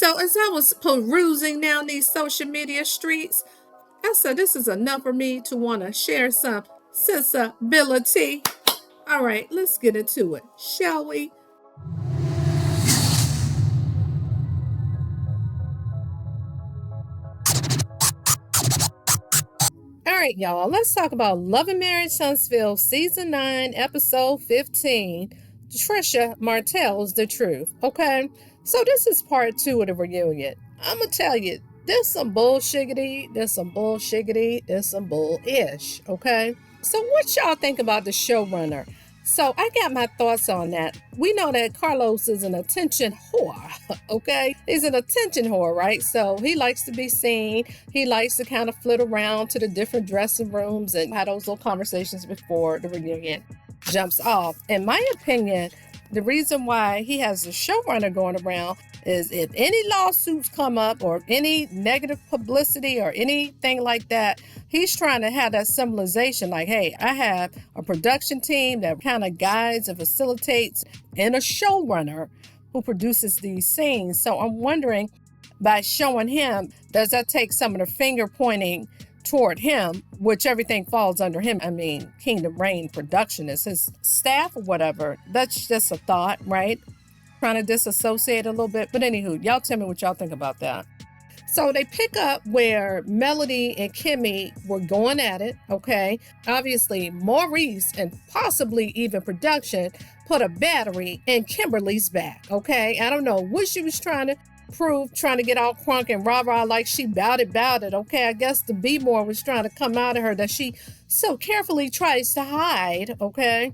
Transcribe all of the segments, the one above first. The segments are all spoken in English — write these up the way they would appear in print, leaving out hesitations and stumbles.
So as I was perusing down these social media streets, I said, this is enough for me to want to share some sensibility. All right, let's get into it, shall we? All right, y'all, let's talk about Love and Marriage Huntsville, Season 9, Episode 15. Trisha Martel's The Truth, okay? So this is part 2 of the reunion. I'm going to tell you, there's some bullshiggity, there's some bullshiggity, there's some bull-ish, okay? So what y'all think about the showrunner? So I got my thoughts on that. We know that Carlos is an attention whore, okay? He's an attention whore, right? So he likes to be seen. He likes to kind of flit around to the different dressing rooms and have those little conversations before the reunion jumps off. In my opinion, the reason why he has the showrunner going around is if any lawsuits come up or any negative publicity or anything like that, he's trying to have that symbolization like, hey, I have a production team that kind of guides and facilitates and a showrunner who produces these scenes. So I'm wondering, by showing him, does that take some of the finger pointing toward him, which everything falls under him? I mean, Kingdom Reign Production is his staff or whatever. That's just a thought, right? Trying to disassociate a little bit. But anywho, y'all tell me what y'all think about that. So they pick up where Melody and Kimmy were going at it, okay? Obviously, Maurice and possibly even production put a battery in Kimberly's back, okay? I don't know what she was trying to prove, trying to get all crunk and rah-rah like she bout it, okay? I guess the B-more was trying to come out of her that she so carefully tries to hide, okay?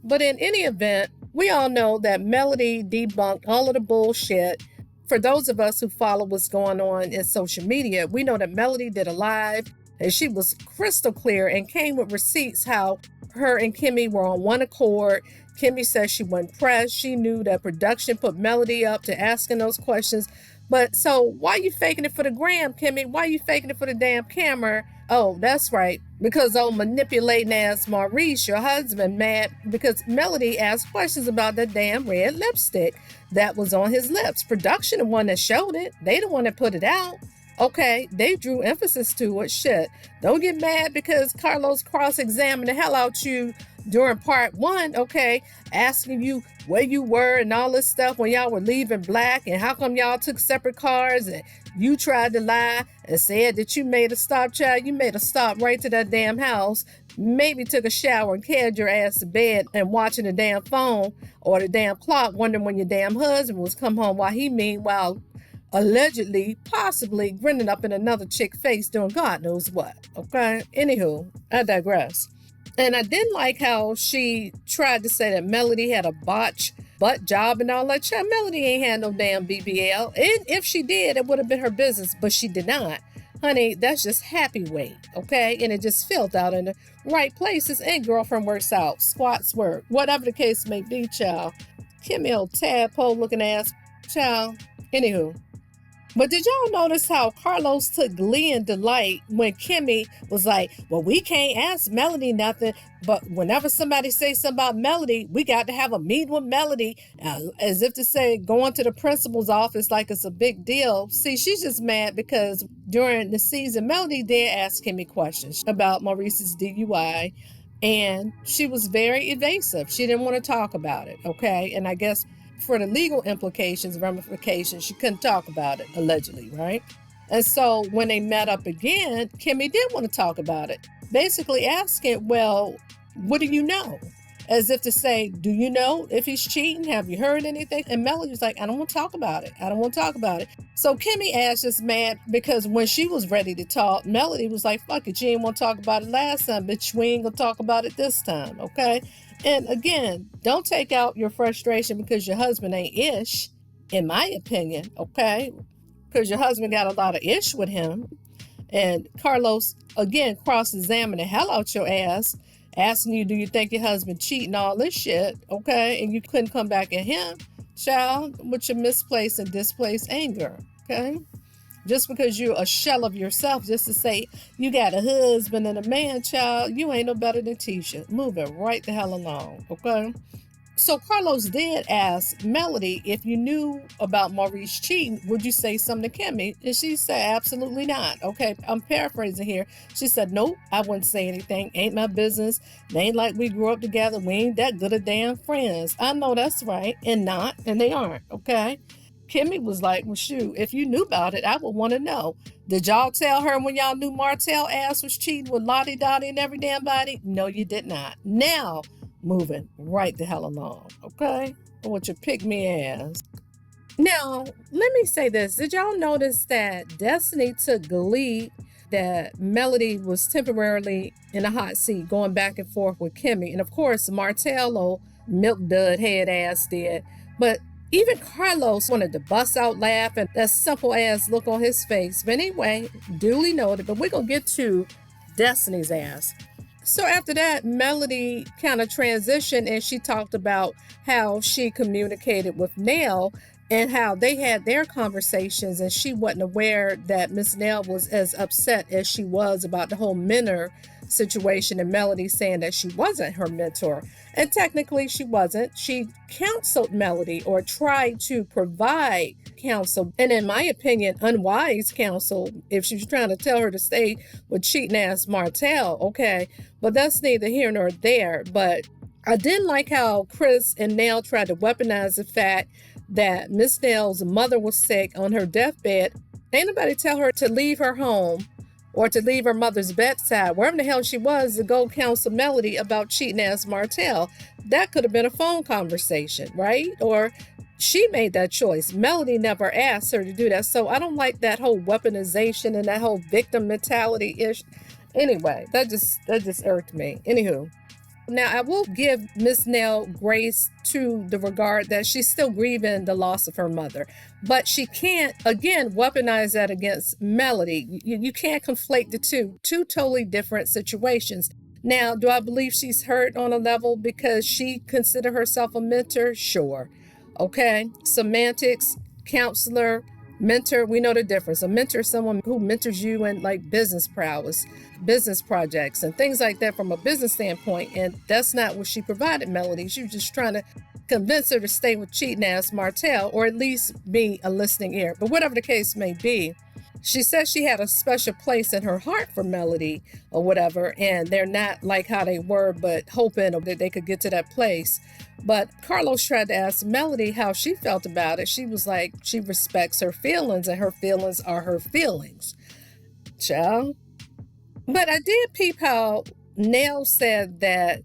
But in any event, we all know that Melody debunked all of the bullshit. For those of us who follow what's going on in social media, we know that Melody did a live and she was crystal clear and came with receipts how her and Kimmy were on one accord. Kimmy says she wasn't pressed. She knew that production put Melody up to asking those questions. But so why you faking it for the gram, Kimmy? Why you faking it for the damn camera? Oh, that's right. Because old manipulating ass Maurice, your husband, mad because Melody asked questions about that damn red lipstick that was on his lips. Production the one that showed it. They the one that put it out. Okay, they drew emphasis to it. Shit. Don't get mad because Carlos cross-examined the hell out you during part 1, okay, asking you where you were and all this stuff when y'all were leaving Black and how come y'all took separate cars and you tried to lie and said that you made a stop, child. You made a stop right to that damn house, maybe took a shower and carried your ass to bed and watching the damn phone or the damn clock, wondering when your damn husband was come home while he meanwhile allegedly, possibly grinning up in another chick's face doing God knows what, okay? Anywho, I digress. And I didn't like how she tried to say that Melody had a botch butt job and all that. Child, Melody ain't had no damn BBL. And if she did, it would have been her business, but she did not. Honey, that's just happy weight, okay? And it just filled out in the right places. And girlfriend works out, squats work, whatever the case may be, child. Kimmy old tadpole looking ass, child. Anywho. But did y'all notice how Carlos took glee and delight when Kimmy was like, well, we can't ask Melody nothing, but whenever somebody says something about Melody, we got to have a meeting with Melody, as if to say going to the principal's office like it's a big deal. See, she's just mad because during the season, Melody did ask Kimmy questions about Maurice's DUI, and she was very evasive. She didn't want to talk about it, okay? And I guess for the legal implications, ramifications, she couldn't talk about it, allegedly, right? And so when they met up again, Kimmy did want to talk about it, basically asking, well, what do you know? As if to say, do you know if he's cheating? Have you heard anything? And Melody was like, I don't want to talk about it. I don't want to talk about it. So Kimmy ass just mad because when she was ready to talk, Melody was like, fuck it, you didn't want to talk about it last time, bitch, we ain't gonna talk about it this time, okay? And again, don't take out your frustration because your husband ain't ish, in my opinion, okay? Because your husband got a lot of ish with him. And Carlos, again, cross-examined the hell out your ass, asking you, do you think your husband cheating, all this shit, okay? And you couldn't come back at him, child, with your misplaced and displaced anger, okay? Just because you're a shell of yourself, just to say you got a husband and a man, child, you ain't no better than Tisha. Move it right the hell along, okay? So Carlos did ask Melody, if you knew about Maurice cheating, would you say something to Kimmy? And she said, absolutely not. Okay, I'm paraphrasing here. She said, nope, I wouldn't say anything. Ain't my business. They ain't like we grew up together. We ain't that good of damn friends. I know that's right. And not, and they aren't, okay? Kimmy was like, well, shoot, if you knew about it, I would want to know. Did y'all tell her when y'all knew Martel ass was cheating with Lottie Dottie and every damn body? No, you did not. Now, moving right the hell along, okay? With your pick-me ass. Now, let me say this. Did y'all notice that Destiny took glee that Melody was temporarily in a hot seat going back and forth with Kimmy? And of course, Martello, milk dud head ass did. But even Carlos wanted to bust out laugh and that simple ass look on his face. But anyway, duly noted. But we're going to get to Destiny's ass. So after that, Melody kind of transitioned and she talked about how she communicated with Nell and how they had their conversations, and she wasn't aware that Miss Nell was as upset as she was about the whole mentor situation, and Melody saying that she wasn't her mentor. And technically she wasn't. She counseled Melody, or tried to provide counsel, and in my opinion, unwise counsel, if she was trying to tell her to stay with cheating ass Martel, okay? But that's neither here nor there. But I didn't like how Chris and Nell tried to weaponize the fact that Miss Nell's mother was sick on her deathbed. Ain't nobody tell her to leave her home or to leave her mother's bedside, wherever the hell she was, to go counsel Melody about cheating ass Martel. That could have been a phone conversation, right? Or she made that choice. Melody never asked her to do that. So I don't like that whole weaponization and that whole victim mentality ish. Anyway, that just irked me. Anywho. Now, I will give Miss Nell grace to the regard that she's still grieving the loss of her mother. But she can't, again, weaponize that against Melody. You can't conflate the two totally different situations. Now, do I believe she's hurt on a level because she considered herself a mentor? Sure. Okay. Semantics, counselor, mentor, we know the difference. A mentor is someone who mentors you in like business prowess, business projects, and things like that from a business standpoint. And that's not what she provided Melody. She was just trying to convince her to stay with cheating ass Martel, or at least be a listening ear. But whatever the case may be, she says she had a special place in her heart for Melody or whatever, and they're not like how they were, but hoping that they could get to that place. But Carlos tried to ask Melody how she felt about it. She was like, she respects her feelings, and her feelings are her feelings. Child. But I did peep how Nell said that,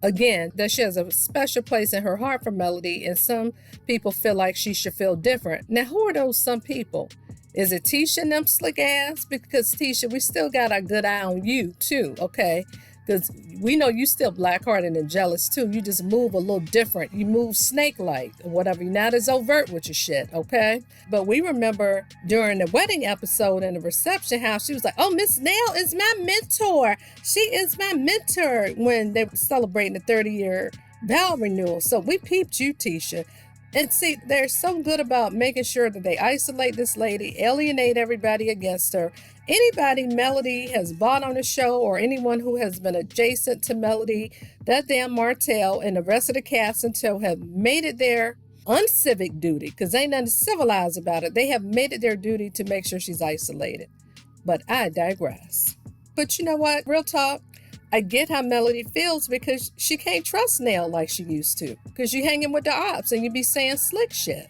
again, that she has a special place in her heart for Melody, and some people feel like she should feel different. Now, who are those some people? Is it Tisha and them slick ass? Because Tisha, we still got our good eye on you too, okay? Because we know you still black-hearted and jealous too. You just move a little different. You move snake-like or whatever. You're not as overt with your shit, okay? But we remember during the wedding episode in the reception house, she was like, oh, Miss Nell is my mentor. She is my mentor, when they were celebrating the 30-year vow renewal. So we peeped you, Tisha. And see, they're so good about making sure that they isolate this lady, alienate everybody against her. Anybody Melody has bought on the show, or anyone who has been adjacent to Melody, that damn Martel and the rest of the cast until have made it their uncivic duty, because ain't nothing civilized about it. They have made it their duty to make sure she's isolated. But I digress. But you know what? Real talk. I get how Melody feels, because she can't trust Nell like she used to, because you hanging with the ops and you be saying slick shit.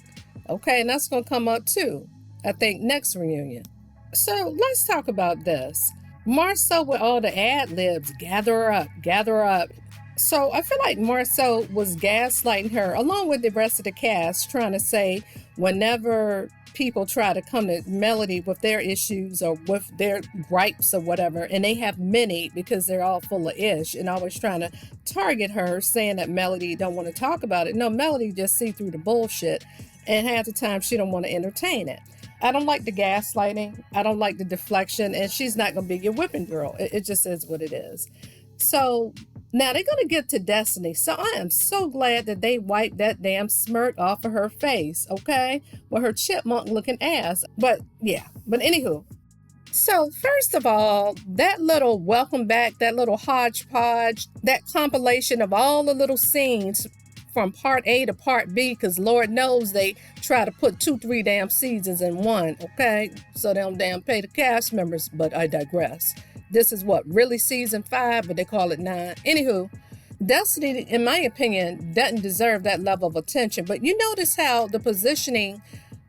Okay, and that's going to come up too, I think, next reunion. So let's talk about this. Marceau with all the ad-libs, gather her up, gather her up. So I feel like Marceau was gaslighting her, along with the rest of the cast, trying to say whenever people try to come to Melody with their issues or with their gripes or whatever, and they have many because they're all full of ish and always trying to target her, saying that Melody don't want to talk about it. No, Melody just see through the bullshit, and half the time she don't want to entertain it. I don't like the gaslighting. I don't like the deflection, and she's not going to be your whipping girl. It just is what it is. So now they're going to get to Destiny. So I am so glad that they wiped that damn smirk off of her face, okay? With her chipmunk looking ass. But yeah, but anywho. So first of all, that little welcome back, that little hodgepodge, that compilation of all the little scenes from part A to part B, because Lord knows they try to put 2-3 damn seasons in one, okay? So they don't damn pay the cast members, but I digress. This is what, really season 5, but they call it 9. Anywho, Destiny, in my opinion, doesn't deserve that level of attention. But you notice how the positioning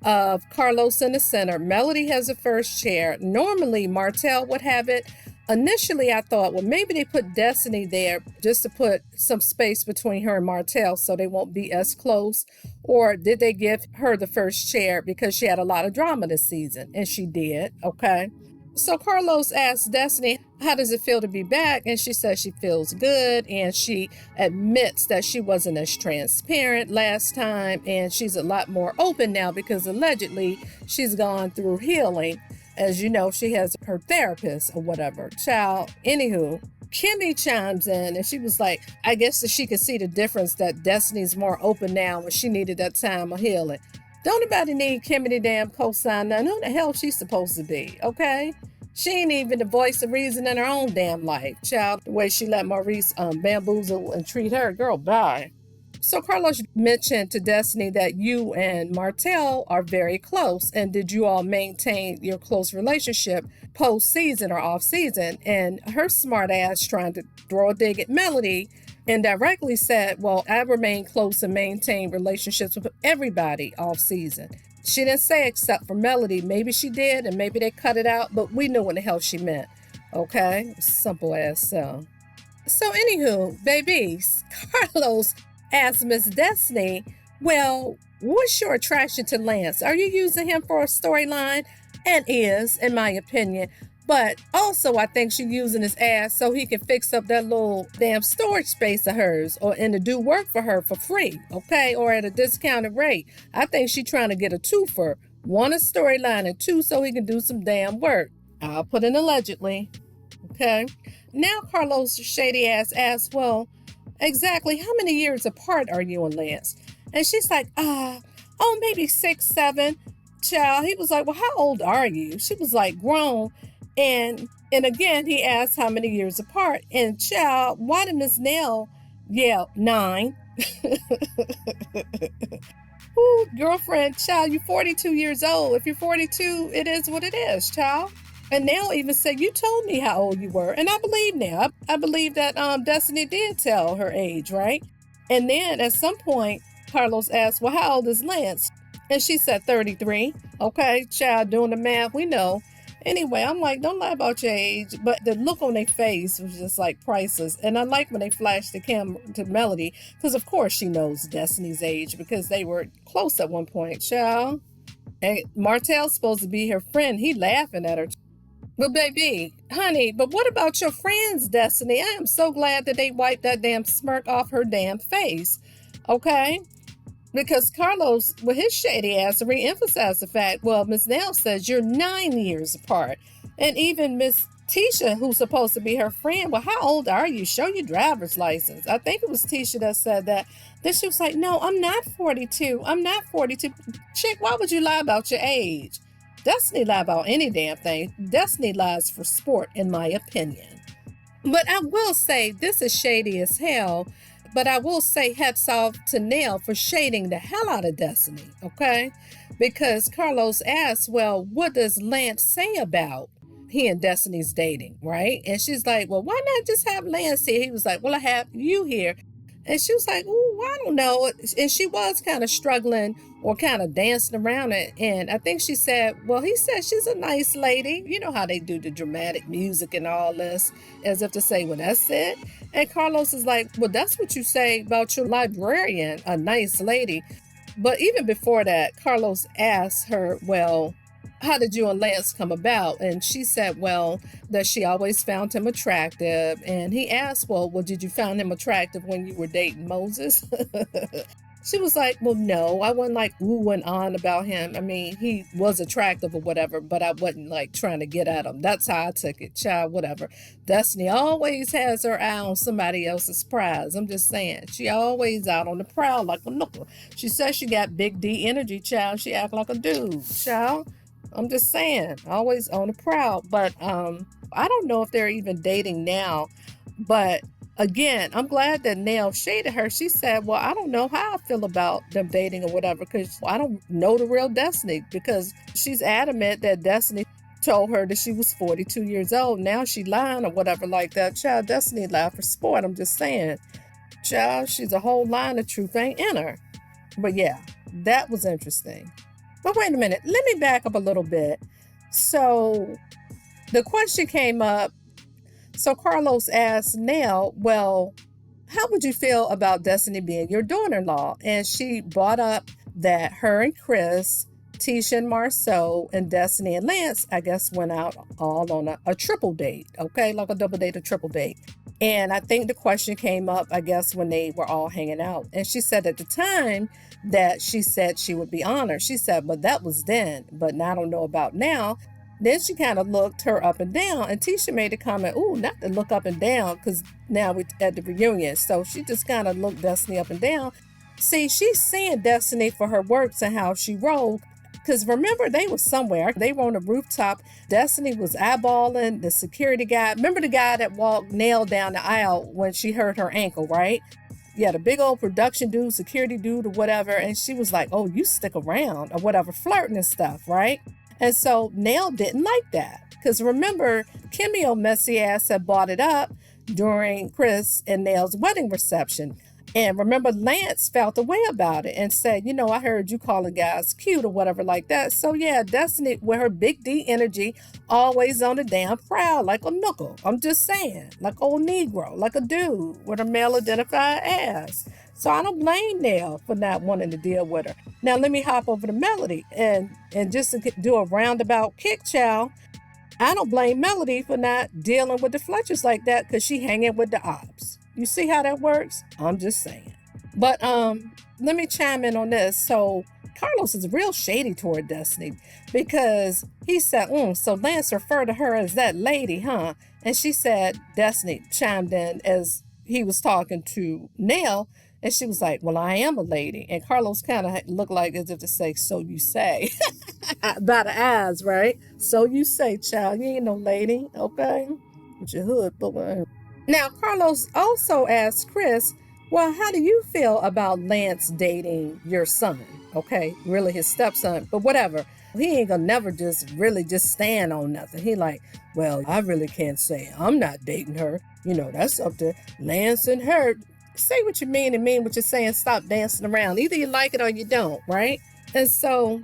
of Carlos in the center, Melody has the first chair. Normally, Martel would have it. Initially, I thought, well, maybe they put Destiny there just to put some space between her and Martel so they won't be as close. Or did they give her the first chair because she had a lot of drama this season? And she did, okay? So Carlos asked Destiny, how does it feel to be back? And she says she feels good. And she admits that she wasn't as transparent last time. And she's a lot more open now because allegedly she's gone through healing. As you know, she has her therapist or whatever. Child, anywho, Kimmy chimes in and she was like, I guess that she could see the difference that Destiny's more open now when she needed that time of healing. Don't nobody need Kimmy to damn co-sign nothing. Who the hell she's supposed to be, okay? She ain't even the voice of reason in her own damn life. Child, the way she let Maurice bamboozle and treat her, girl, bye. So Carlos mentioned to Destiny that you and Martel are very close. And did you all maintain your close relationship post-season or off-season? And her smart ass trying to throw a dig at Melody indirectly said, well, I remain close and maintain relationships with everybody off-season. She didn't say except for Melody. Maybe she did and maybe they cut it out, but we knew what the hell she meant. Okay? Simple as so. So anywho, babies, Carlos asked Miss Destiny, well, what's your attraction to Lance? Are you using him for a storyline? And is, in my opinion. But also, I think she's using his ass so he can fix up that little damn storage space of hers and to do work for her for free, okay? Or at a discounted rate. I think she's trying to get a twofer. 1, a storyline, and 2, so he can do some damn work. I'll put in allegedly, okay? Now Carlos' shady ass asks, well, exactly how many years apart are you and Lance? And she's like, maybe 6, 7. Child, he was like, well, how old are you? She was like, grown. And again, he asked how many years apart. And child, why did Miss Nell yell 9? Ooh, girlfriend, child, you're 42 years old. If you're 42, it is what it is, child. And Nell even said, you told me how old you were. And I believe now. I believe that Destiny did tell her age, right? And then at some point, Carlos asked, well, how old is Lance? And she said 33. Okay, child, doing the math, we know. Anyway, I'm like, don't lie about your age. But the look on their face was just like priceless. And I like when they flashed the camera to Melody, because of course she knows Destiny's age because they were close at one point, child. And Martel's supposed to be her friend. He laughing at her. But baby, honey, but what about your friends, Destiny? I am so glad that they wiped that damn smirk off her damn face. Okay? Because Carlos, with his shady ass, re-emphasized the fact, well, Miss Nell says you're 9 years apart. And even Miss Tisha, who's supposed to be her friend, well, how old are you? Show your driver's license. I think it was Tisha that said that. Then she was like, no, I'm not 42. I'm not 42. Chick, why would you lie about your age? Destiny lie about any damn thing. Destiny lies for sport, in my opinion. But I will say, this is shady as hell. But I will say hats off to Nell for shading the hell out of Destiny, okay? Because Carlos asked, well, what does Lance say about he and Destiny's dating, right? And she's like, well, why not just have Lance here? He was like, well, I have you here. And she was like, oh, I don't know. And she was kind of struggling or kind of dancing around it. And I think she said, well, he said she's a nice lady. You know how they do the dramatic music and all this, as if to say, well, that's it. And Carlos is like, well, that's what you say about your librarian, a nice lady. But even before that, Carlos asked her, well, how did you and Lance come about? And she said, well, that she always found him attractive. And he asked, well, did you find him attractive when you were dating Moses? She was like, well, no, I wasn't like ooh and on about him. I mean, he was attractive or whatever, but I wasn't like trying to get at him. That's how I took it, child, whatever. Destiny always has her eye on somebody else's prize. I'm just saying, she always out on the prowl like a nooker. She says she got big D energy, child. She act like a dude, child. I'm just saying, always on the prowl. But I don't know if they're even dating now, but again, I'm glad that Nell shaded her. She said, well, I don't know how I feel about them dating or whatever, because I don't know the real Destiny, because she's adamant that Destiny told her that she was 42 years old. Now she lying or whatever like that. Child, Destiny lied for sport. I'm just saying. Child, she's a whole line of truth ain't in her. But yeah, that was interesting. But wait a minute. Let me back up a little bit. So the question came up. So Carlos asked Nell, well, how would you feel about Destiny being your daughter-in-law? And she brought up that her and Chris, Tisha and Marceau, and Destiny and Lance, I guess, went out all on a triple date, okay? Like a double date, a triple date. And I think the question came up, I guess, when they were all hanging out. And she said at the time that she said she would be honored. She said, but that was then, but now I don't know about now. Then she kind of looked her up and down, and Tisha made a comment, ooh, not to look up and down, because now we're at the reunion. So she just kind of looked Destiny up and down. See, she's seeing Destiny for her works and how she rolled. Because remember, they were somewhere. They were on a rooftop. Destiny was eyeballing the security guy. Remember the guy that walked Nell down the aisle when she hurt her ankle, right? Yeah, the big old production dude, security dude or whatever. And she was like, oh, you stick around or whatever, flirting and stuff, right? And so Nell didn't like that. Because remember, Kimmy, old messy ass, had brought it up during Chris and Nell's wedding reception. And remember, Lance felt a way about it and said, you know, I heard you calling guys cute or whatever like that. So yeah, Destiny, with her big D energy, always on the damn prowl, like a knuckle. I'm just saying, like old Negro, like a dude with a male identified ass. So I don't blame Nell for not wanting to deal with her. Now let me hop over to Melody and just to do a roundabout kick, child. I don't blame Melody for not dealing with the Fletchers like that, because she hanging with the ops. You see how that works? I'm just saying. But let me chime in on this. So Carlos is real shady toward Destiny, because he said, so Lance referred to her as that lady, huh? And she said, Destiny chimed in as he was talking to Nell, and she was like, well, I am a lady. And Carlos kind of looked like as if to say, so you say. By the eyes, right? So you say, child, you ain't no lady, okay? With your hood, boy. Now, Carlos also asked Chris, well, how do you feel about Lance dating your son? Okay, really his stepson, but whatever. He ain't gonna never just really just stand on nothing. He like, well, I really can't say I'm not dating her. You know, that's up to Lance and her. Say what you mean and mean what you're saying. Stop dancing around. Either you like it or you don't, right? And so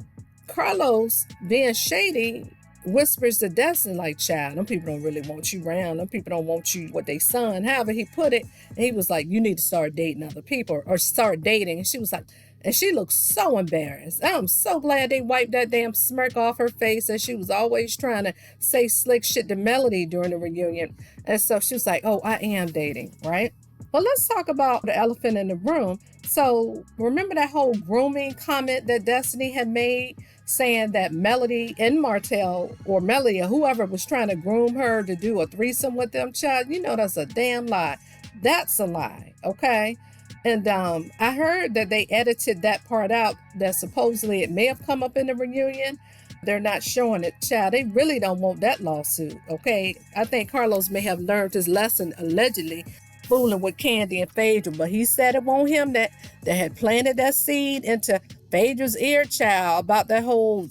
Carlos, being shady, whispers to Destiny like, child, them people don't really want you around. Them people don't want you with their son. However he put it, and he was like, you need to start dating other people or start dating. And she was like, and she looked so embarrassed. I'm so glad they wiped that damn smirk off her face, and she was always trying to say slick shit to Melody during the reunion. And so she was like, oh, I am dating, right? But let's talk about the elephant in the room. So remember that whole grooming comment that Destiny had made, saying that Melody and Martel, or Melody or whoever, was trying to groom her to do a threesome with them, child? You know that's a damn lie. That's a lie, okay? And I heard that they edited that part out, that supposedly it may have come up in the reunion. They're not showing it, child. They really don't want that lawsuit, okay? I think Carlos may have learned his lesson, allegedly, fooling with Candy and Phaedra, but he said it wasn't him that had planted that seed into Phaedra's ear, child, about that whole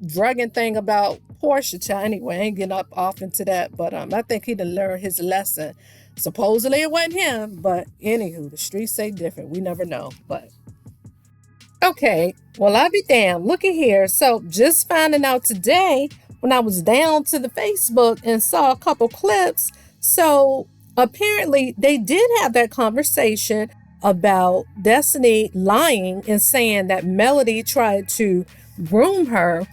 drugging thing about Portia, child. Anyway, I ain't getting up off into that, but I think he done learned his lesson. Supposedly it wasn't him, but anywho, the streets say different. We never know, but okay, well, I'll be damned. Look at here. So just finding out today when I was down to the Facebook and saw a couple clips. So apparently they did have that conversation about Destiny lying and saying that Melody tried to groom her.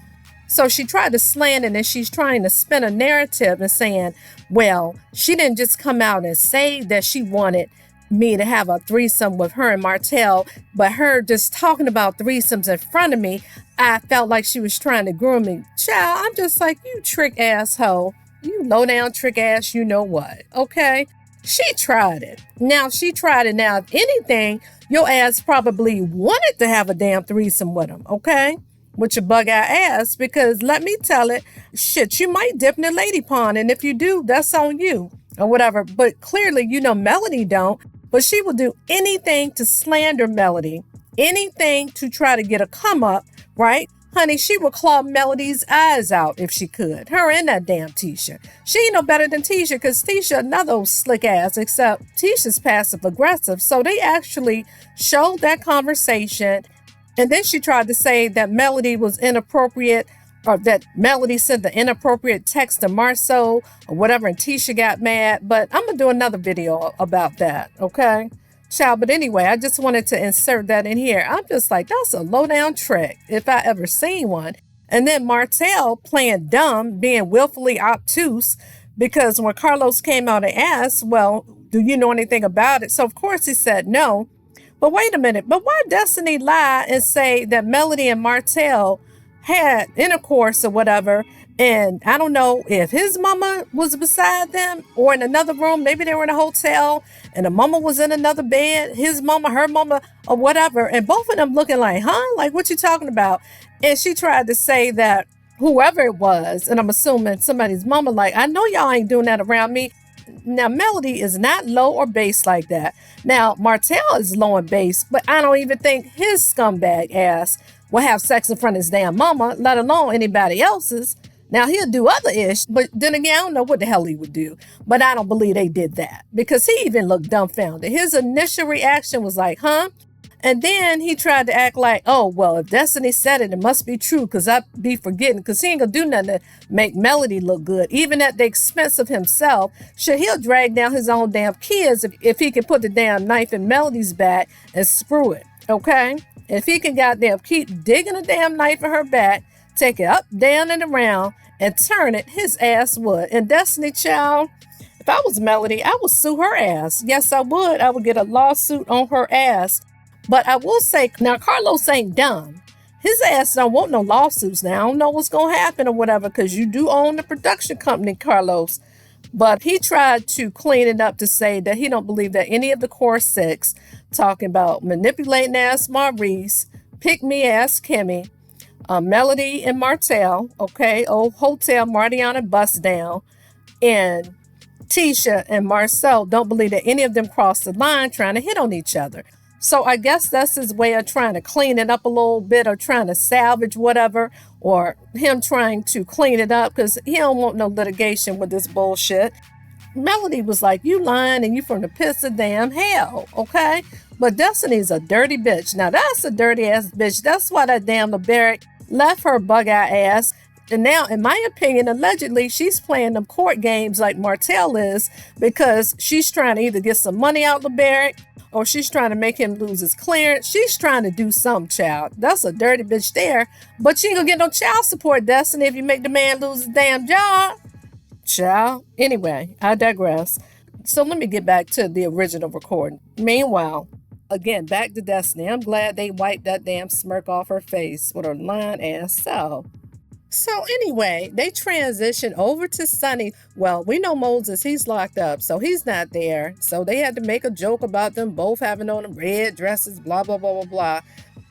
So she tried to slant it, and she's trying to spin a narrative and saying, well, she didn't just come out and say that she wanted me to have a threesome with her and Martel, but her just talking about threesomes in front of me, I felt like she was trying to groom me. Child, I'm just like, you trick asshole. You low down trick ass, you know what, okay? She tried it. Now, if anything, your ass probably wanted to have a damn threesome with him, okay? With your bug-eyed ass, because let me tell it, shit, you might dip in the lady pond, and if you do, that's on you. or whatever. But clearly, Melody don't. But she will do anything to slander Melody, anything to try to get a come up, right? Honey, she would claw Melody's eyes out if she could. Her and that damn Tisha. She ain't no better than Tisha, because Tisha another old slick ass, except Tisha's passive aggressive. So they actually showed that conversation. And then she tried to say that Melody was inappropriate, or that Melody sent the inappropriate text to Marceau or whatever, and Tisha got mad. But I'm going to do another video about that, okay? Child, but anyway, I just wanted to insert that in here. I'm just like, that's a low-down trick, if I ever seen one. And then Martel playing dumb, being willfully obtuse, because when Carlos came out and asked, well, do you know anything about it? So, of course, he said no. But wait a minute. But why Destiny lie and say that Melody and Martel had intercourse or whatever, and I don't know if his mama was beside them or in another room. Maybe they were in a hotel and the mama was in another bed, his mama, her mama, or whatever. And both of them looking like, huh? Like, what you talking about? And she tried to say that whoever it was, and I'm assuming somebody's mama, like, I know y'all ain't doing that around me. Now, Melody is not low or bass like that. Now, Martel is low and bass, but I don't even think his scumbag ass will have sex in front of his damn mama, let alone anybody else's. Now, he'll do other ish, but then again, I don't know what the hell he would do. But I don't believe they did that, because he even looked dumbfounded. His initial reaction was like, huh? And then he tried to act like, oh, well, if Destiny said it, it must be true, because I be forgetting, because he ain't gonna do nothing to make Melody look good, even at the expense of himself. Sure, he'll drag down his own damn kids if he can put the damn knife in Melody's back and screw it, okay? If he can goddamn keep digging a damn knife in her back, take it up, down, and around, and turn it, his ass would. And Destiny, child, if I was Melody, I would sue her ass. Yes, I would. I would get a lawsuit on her ass. But I will say, now, Carlos ain't dumb. His ass don't want no lawsuits now. I don't know what's going to happen or whatever, because you do own the production company, Carlos. But he tried to clean it up to say that he don't believe that any of the core six, talking about manipulating ass Maurice, pick me ass Kimmy, Melody and Martel, okay, old Hotel Martiana bust down, and Tisha and Marcel don't believe that any of them crossed the line trying to hit on each other. So I guess that's his way of trying to clean it up a little bit, or trying to salvage whatever, or him trying to clean it up, because he don't want no litigation with this bullshit. Melody was like, you lying and you from the pits of damn hell, okay? But Destiny's a dirty bitch. Now, that's a dirty ass bitch. That's why that damn LeBaric left her bug-eyed ass. And now, in my opinion, allegedly, she's playing them court games like Martel is, because she's trying to either get some money out of LeBaric, or she's trying to make him lose his clearance. She's trying to do some, child. That's a dirty bitch there. But she ain't gonna get no child support, Destiny, if you make the man lose his damn job. Child. Anyway, I digress. So let me get back to the original recording. Meanwhile, again, back to Destiny. I'm glad they wiped that damn smirk off her face with her lying ass self. So anyway, they transition over to Sonny. Well, we know Moses, he's locked up, so he's not there. So they had to make a joke about them both having on red dresses, blah, blah, blah, blah, blah.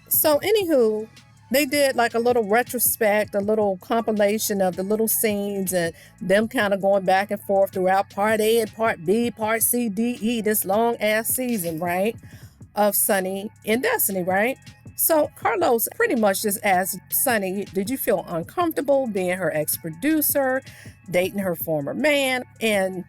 So anywho, they did like a little retrospect, a little compilation of the little scenes and them kind of going back and forth throughout part A and part B, part C, D, E, this long ass season, right? Of Sonny and Destiny, right? So Carlos pretty much just asked Sonny, did you feel uncomfortable being her ex-producer, dating her former man? And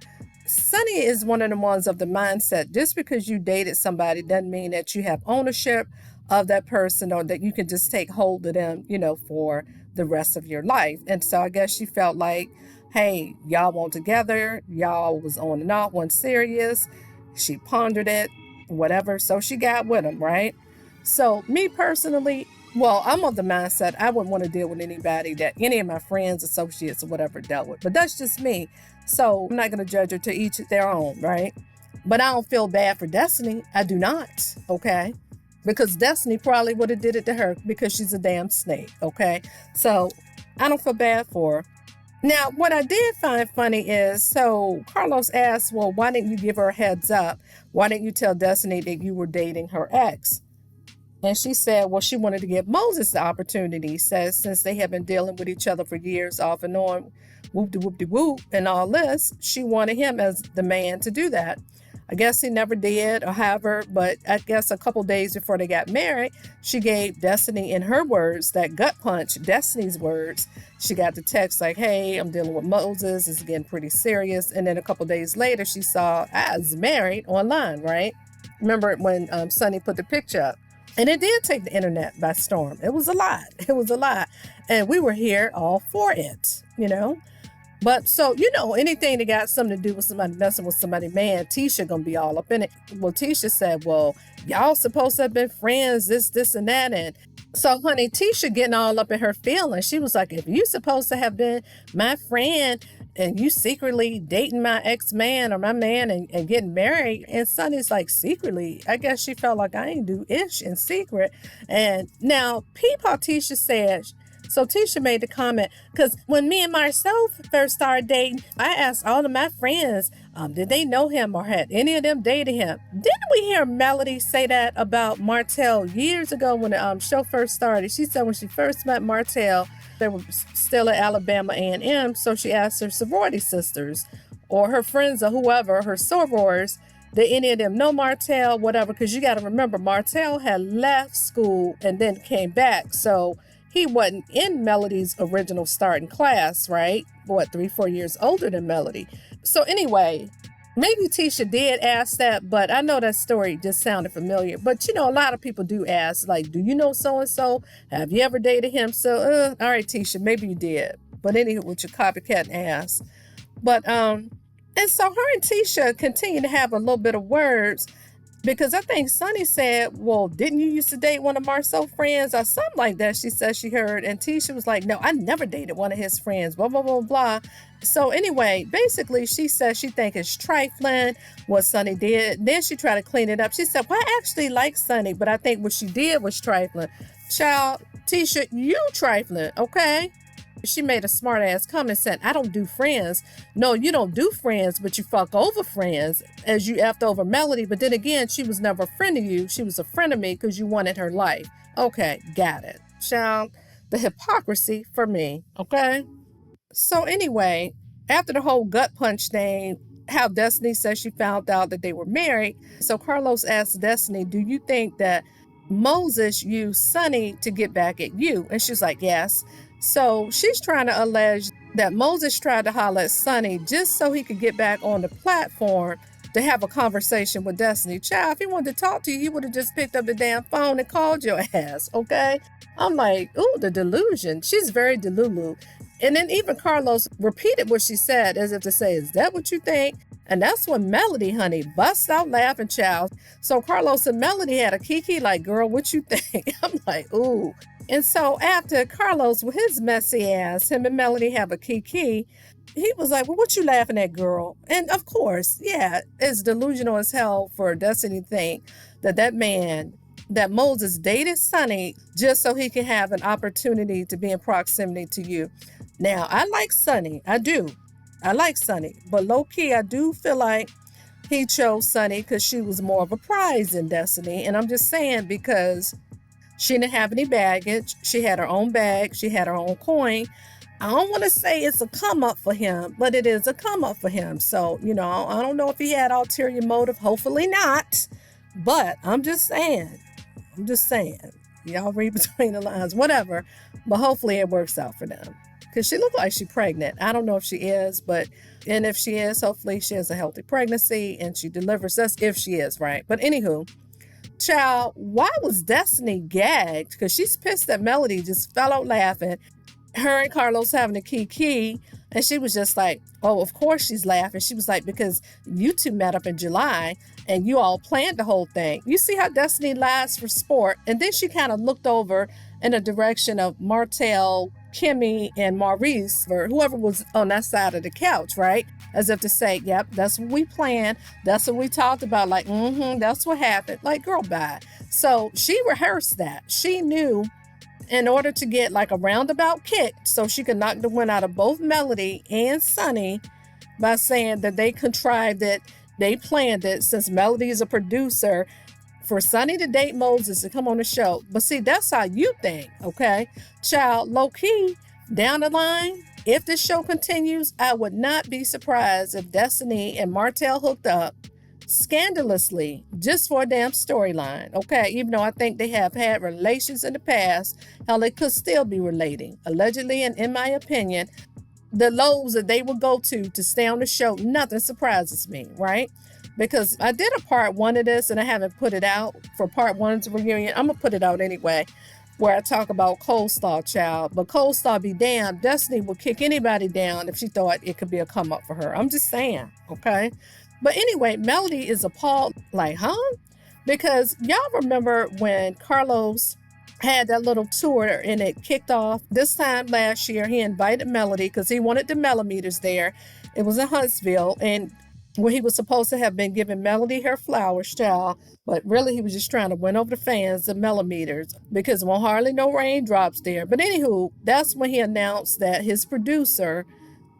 Sonny is one of the ones of the mindset, just because you dated somebody doesn't mean that you have ownership of that person, or that you can just take hold of them, for the rest of your life. And so I guess she felt like, hey, y'all weren't together, y'all was on and off, wasn't serious. She pondered it, whatever. So she got with him, right? So me personally, well, I'm of the mindset I wouldn't want to deal with anybody that any of my friends, associates, or whatever dealt with. But that's just me. So I'm not going to judge her, to each their own, right? But I don't feel bad for Destiny. I do not, okay? Because Destiny probably would have did it to her, because she's a damn snake, okay? So I don't feel bad for her. Now, what I did find funny is, so Carlos asked, well, why didn't you give her a heads up? Why didn't you tell Destiny that you were dating her ex? And she said, well, she wanted to give Moses the opportunity, says since they have been dealing with each other for years off and on, whoop-de-whoop-de-whoop, and all this, she wanted him as the man to do that. I guess he never did, or however, but I guess a couple days before they got married, she gave Destiny, in her words, that gut punch, Destiny's words. She got the text like, hey, I'm dealing with Moses, it's getting pretty serious. And then a couple days later, she saw, I was married online, right? Remember when Sonny put the picture up? And it did take the internet by storm. It was a lot. It was a lot. And we were here all for it, you know. But so, you know, anything that got something to do with somebody messing with somebody, man, Tisha gonna be all up in it. Well, Tisha said, well, y'all supposed to have been friends, this, and that. And so, honey, Tisha getting all up in her feelings. She was like, if you supposed to have been my friend and you secretly dating my ex-man or my man and getting married, and Sonny's like, secretly, I guess she felt like I ain't do ish in secret. And now, peep how Tisha said, so Tisha made the comment, because when me and myself first started dating, I asked all of my friends, did they know him or had any of them dated him? Didn't we hear Melody say that about Martel years ago when the show first started? She said when she first met Martel, they were still at Alabama A&M, so she asked her sorority sisters or her friends or whoever, her sorors, did any of them know Martel, whatever, because you got to remember, Martel had left school and then came back, so he wasn't in Melody's original starting class, right? 3-4 years older than Melody. So anyway, maybe Tisha did ask that, but I know that story just sounded familiar. But you know, a lot of people do ask, like, do you know so-and-so? Have you ever dated him? So, all right, Tisha, maybe you did. But anyway, with your copycat ass. But, and so her and Tisha continue to have a little bit of words. Because I think Sonny said, well, didn't you used to date one of Marcel's friends or something like that? She said she heard. And Tisha was like, no, I never dated one of his friends, blah, blah, blah, blah. So anyway, basically, she said she think it's trifling what Sonny did. Then she tried to clean it up. She said, well, I actually like Sonny, but I think what she did was trifling. Child, Tisha, you trifling, okay? She made a smart ass comment saying, I don't do friends. No, you don't do friends, but you fuck over friends as you effed over Melody. But then again, she was never a friend of you. She was a friend of me because you wanted her life. Okay, got it. Child, the hypocrisy for me, okay? So anyway, after the whole gut punch thing, how Destiny says she found out that they were married. So Carlos asked Destiny, do you think that Moses used Sonny to get back at you? And she's like, yes. So she's trying to allege that Moses tried to holler at Sonny just so he could get back on the platform to have a conversation with Destiny. Child, if he wanted to talk to you, he would have just picked up the damn phone and called your ass, okay? I'm like, ooh, the delusion. She's very delulu. And then even Carlos repeated what she said as if to say, is that what you think? And that's when Melody, honey, busts out laughing, child. So Carlos and Melody had a kiki like, girl, what you think? I'm like, ooh. And so after Carlos, with his messy ass, him and Melody have a kiki, he was like, well, what you laughing at, girl? And of course, yeah, it's delusional as hell for Destiny to think that man, that Moses dated Sonny just so he can have an opportunity to be in proximity to you. Now, I like Sonny. I do. I like Sonny. But low-key, I do feel like he chose Sonny because she was more of a prize than Destiny. And I'm just saying because she didn't have any baggage. She had her own bag. She had her own coin. I don't want to say it's a come up for him, but it is a come up for him. So, you know, I don't know if he had ulterior motive. Hopefully not. But I'm just saying. Y'all read between the lines, whatever. But hopefully it works out for them. Because she looked like she's pregnant. I don't know if she is, and if she is, hopefully she has a healthy pregnancy and she delivers. That's if she is, right? But anywho, child, why was Destiny gagged? Because she's pissed that Melody just fell out laughing. Her and Carlos having a kiki, and she was just like, oh, of course she's laughing. She was like, because you two met up in July and you all planned the whole thing. You see how Destiny lies for sport. And then she kind of looked over in the direction of Martel, Kimmy, and Maurice, or whoever was on that side of the couch, right? As if to say, yep, that's what we planned. That's what we talked about. Like, that's what happened. Like, girl, bye. So she rehearsed that. She knew in order to get like a roundabout kick so she could knock the wind out of both Melody and Sonny by saying that they contrived it, they planned it, since Melody is a producer, for Sonny to date Moses to come on the show. But see, that's how you think, okay? Child, low key, down the line, if this show continues, I would not be surprised if Destiny and Martel hooked up scandalously just for a damn storyline, okay? Even though I think they have had relations in the past, how they could still be relating. Allegedly, and in my opinion, the lows that they would go to stay on the show, nothing surprises me, right? Because I did a part one of this and I haven't put it out for part one's reunion. I'm going to put it out anyway, where I talk about Coleslaw, child. But Coleslaw be damned, Destiny would kick anybody down if she thought it could be a come up for her. I'm just saying, okay? But anyway, Melody is appalled, like, huh? Because y'all remember when Carlos had that little tour and it kicked off this time last year. He invited Melody because he wanted the millimeters there. It was in Huntsville, and where he was supposed to have been giving Melody her flowers, child, but really he was just trying to win over the fans, the millimeters, because there were hardly no raindrops there. But anywho, that's when he announced that his producer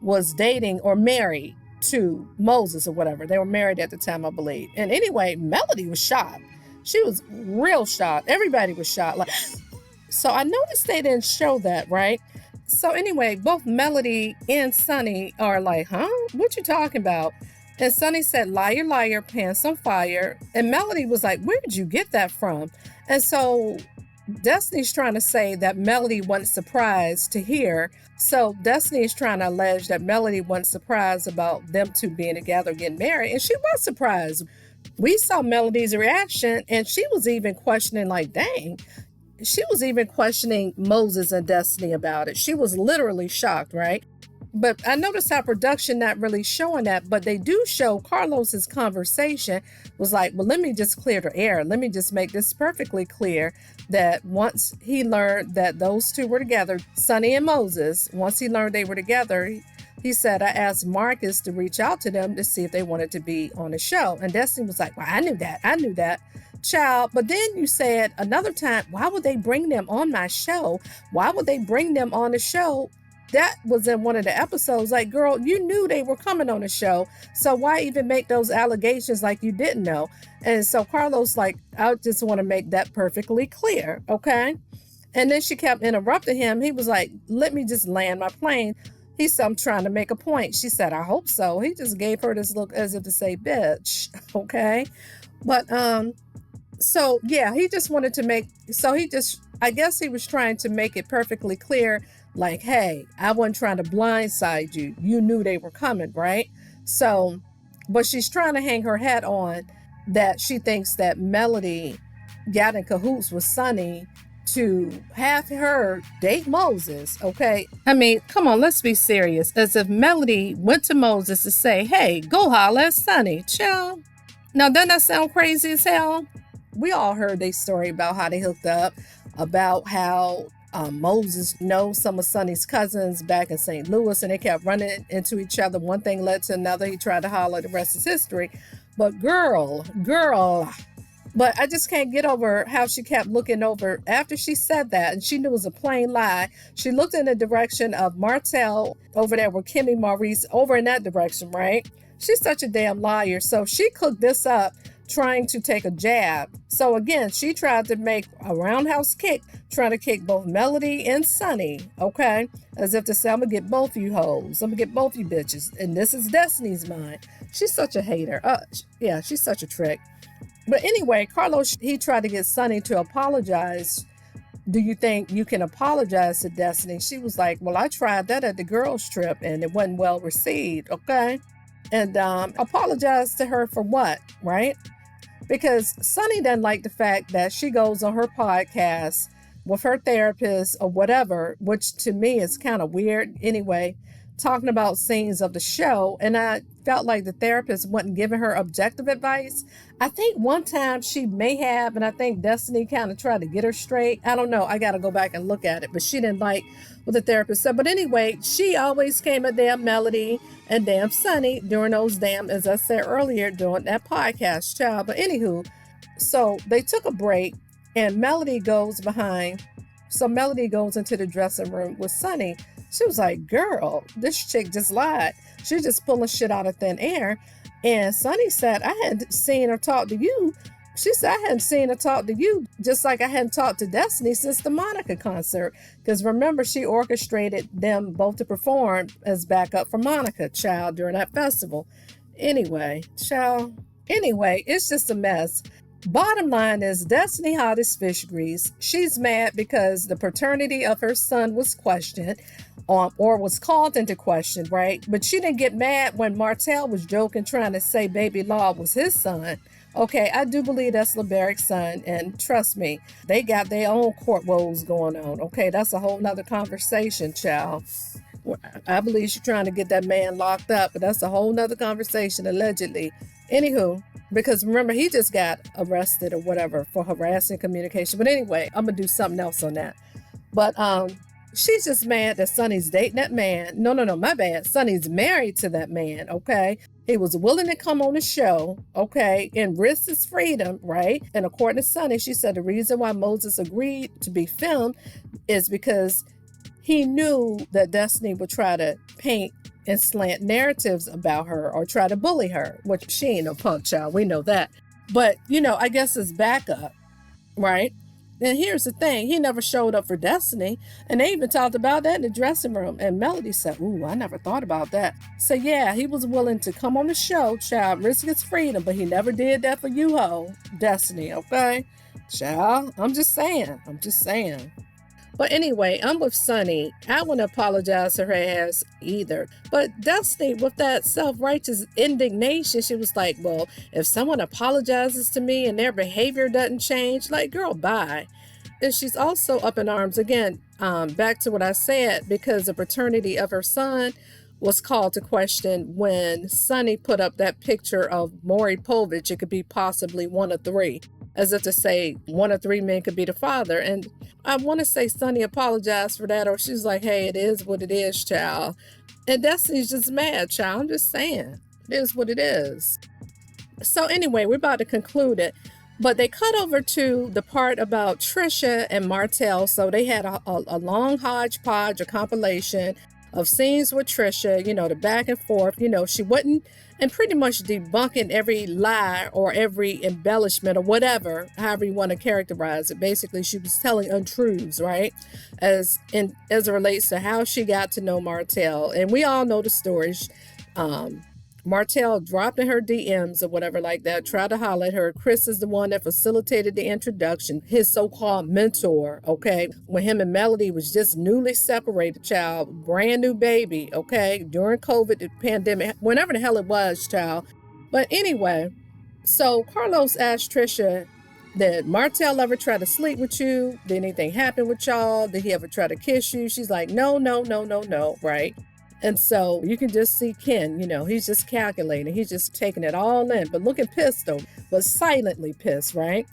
was dating or married to Moses or whatever. They were married at the time, I believe. And anyway, Melody was shocked. She was real shocked. Everybody was shocked. Like, so I noticed they didn't show that, right? So anyway, both Melody and Sonny are like, huh? What you talking about? And Sonny said, liar, liar, pants on fire. And Melody was like, where did you get that from? And so Destiny's trying to say that Melody wasn't surprised to hear. So Destiny is trying to allege that Melody wasn't surprised about them two being together, getting married. And she was surprised. We saw Melody's reaction, and she was even questioning, like, dang. She was even questioning Moses and Destiny about it. She was literally shocked, right? But I noticed how production not really showing that, but they do show Carlos's conversation was like, well, let me just clear the air. Let me just make this perfectly clear that once he learned that those two were together, Sonny and Moses, once he learned they were together, he said, I asked Marcus to reach out to them to see if they wanted to be on the show. And Destiny was like, well, I knew that. Child. But then you said another time, why would they bring them on my show? Why would they bring them on the show? That was in one of the episodes. Like, girl, you knew they were coming on the show. So why even make those allegations like you didn't know? And so Carlos, like, I just want to make that perfectly clear. Okay. And then she kept interrupting him. He was like, let me just land my plane. He said, I'm trying to make a point. She said, I hope so. He just gave her this look as if to say, bitch. Okay. But, so yeah, he just wanted to make, I guess he was trying to make it perfectly clear, like, hey, I wasn't trying to blindside you. You knew they were coming, right? So, but she's trying to hang her hat on that she thinks that Melody got in cahoots with Sonny to have her date Moses, okay? I mean, come on, let's be serious. As if Melody went to Moses to say, hey, go holler at Sonny, chill. Now, doesn't that sound crazy as hell? We all heard their story about how they hooked up, about how Moses knows some of Sonny's cousins back in St. Louis, and they kept running into each other. One thing led to another. He tried to holler, the rest is history. But girl, but I just can't get over how she kept looking over after she said that, and she knew it was a plain lie. She looked in the direction of Martel over there with Kimmy Maurice, over in that direction, right? She's such a damn liar. So she cooked this up trying to take a jab. So again, she tried to make a roundhouse kick, trying to kick both Melody and Sonny, okay? As if to say, I'm gonna get both you hoes. I'm gonna get both you bitches. And this is Destiny's mind. She's such a hater. Yeah, she's such a trick. But anyway, Carlos, he tried to get Sonny to apologize. Do you think you can apologize to Destiny? She was like, well, I tried that at the girls' trip and it wasn't well received, okay? And apologize to her for what, right? Because Sonny doesn't like the fact that she goes on her podcast with her therapist or whatever, which to me is kind of weird anyway, talking about scenes of the show. And I felt like the therapist wasn't giving her objective advice. I think one time she may have, and I think Destiny kind of tried to get her straight. I don't know. I got to go back and look at it, but she didn't like what the therapist said. But anyway, she always came at damn Melody and damn Sonny during those damn, as I said earlier, during that podcast, child. But anywho, so they took a break and Melody goes behind. So Melody goes into the dressing room with Sonny. She was like, girl, this chick just lied. She's just pulling shit out of thin air. And Sonny said, I hadn't seen or talked to you She said, I hadn't seen her talk to you, just like I hadn't talked to Destiny since the Monica concert. Because remember, she orchestrated them both to perform as backup for Monica, child, during that festival. Anyway, child, it's just a mess. Bottom line is, Destiny hot as fish grease. She's mad because the paternity of her son was questioned, or was called into question, right? But she didn't get mad when Martel was joking, trying to say Baby Law was his son. Okay, I do believe that's LeBarrick's son, and trust me, they got their own court woes going on. Okay, that's a whole nother conversation, child. I believe she's trying to get that man locked up, but that's a whole nother conversation, allegedly. Anywho, because remember, he just got arrested or whatever for harassing communication. But anyway, I'm gonna do something else on that. But she's just mad that Sonny's dating that man. No, my bad. Sonny's married to that man, okay? He was willing to come on the show, okay, and risk his freedom, right? And according to Sonny, she said the reason why Moses agreed to be filmed is because he knew that Destiny would try to paint and slant narratives about her or try to bully her, which she ain't no punk child. We know that. But, I guess it's backup, right? And here's the thing, he never showed up for Destiny, and they even talked about that in the dressing room. And Melody said, ooh, I never thought about that. So yeah, he was willing to come on the show, child, risk his freedom, but he never did that for you, ho, Destiny, okay? Child, I'm just saying. But anyway, I'm with Sunny. I wouldn't apologize to her ass either. But Destiny, with that self-righteous indignation, she was like, well, if someone apologizes to me and their behavior doesn't change, like, girl, bye. And she's also up in arms again, back to what I said, because the paternity of her son was called to question when Sunny put up that picture of Maury Povich. It could be possibly one of three, as if to say one of three men could be the father. And I want to say Sunny apologized for that, or she's like, hey, it is what it is, child. And Destiny's just mad, child. I'm just saying, it is what it is. So anyway, we're about to conclude it. But they cut over to the part about Trisha and Martel. So they had a long hodgepodge, a compilation of scenes with Trisha, the back and forth. She wouldn't, and pretty much debunking every lie or every embellishment or whatever, however you want to characterize it. Basically, she was telling untruths, right? As it relates to how she got to know Martel. And we all know the story. Martel dropped in her DMs or whatever like that, tried to holler at her. Chris is the one that facilitated the introduction, his so-called mentor, okay? When him and Melody was just newly separated, child, brand new baby, okay? During COVID, the pandemic, whenever the hell it was, child. But anyway, so Carlos asked Trisha, did Martel ever try to sleep with you? Did anything happen with y'all? Did he ever try to kiss you? She's like, no, right? And so you can just see Ken, he's just calculating. He's just taking it all in, but looking pissed though, but silently pissed, right?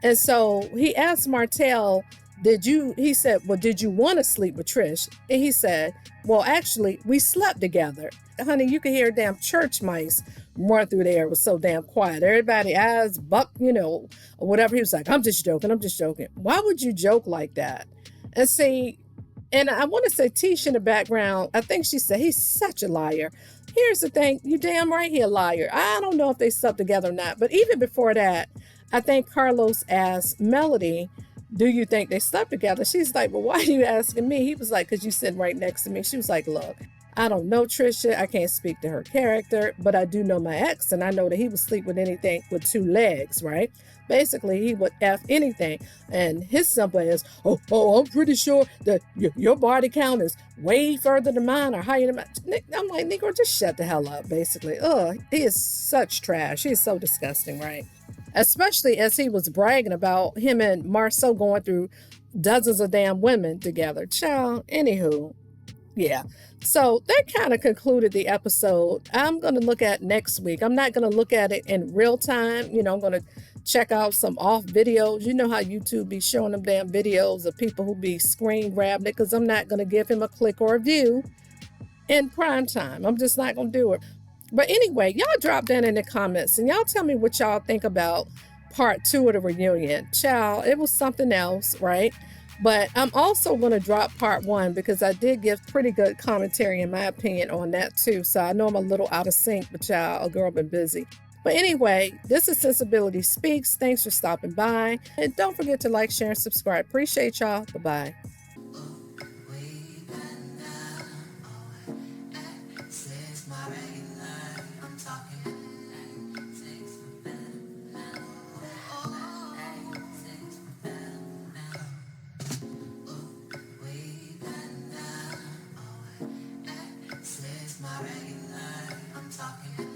And so he asked Martel, did you want to sleep with Trish? And he said, well, actually, we slept together. Honey, you could hear damn church mice run through there. It was so damn quiet. Everybody eyes buck, or whatever. He was like, I'm just joking. Why would you joke like that? And see, and I want to say Tisha in the background, I think she said, he's such a liar. Here's the thing, you damn right he a liar. I don't know if they slept together or not, but even before that, I think Carlos asked Melody, do you think they slept together? She's like, well, why are you asking me? He was like, because you sitting right next to me. She was like, look, I don't know Trisha. I can't speak to her character, but I do know my ex, and I know that he would sleep with anything with two legs, right? Basically, he would F anything. And his simple is, oh, I'm pretty sure that your body count is way further than mine or higher than mine. I'm like, Negro, just shut the hell up, basically. He is such trash. He is so disgusting, right? Especially as he was bragging about him and Marceau going through dozens of damn women together. Child, anywho. Yeah. So that kind of concluded the episode. I'm going to look at next week. I'm not going to look at it in real time. I'm going to check out some off videos. You know how YouTube be showing them damn videos of people who be screen grabbing it, because I'm not going to give him a click or a view in prime time. I'm just not going to do it. But anyway, y'all drop down in the comments and y'all tell me what y'all think about part 2 of the reunion. Child, it was something else, right? But I'm also going to drop part 1 because I did give pretty good commentary, in my opinion, on that too. So I know I'm a little out of sync, but y'all, a girl been busy. But anyway, this is Sensibility Speaks. Thanks for stopping by. And don't forget to like, share, and subscribe. Appreciate y'all. Bye-bye. My regular, I'm talking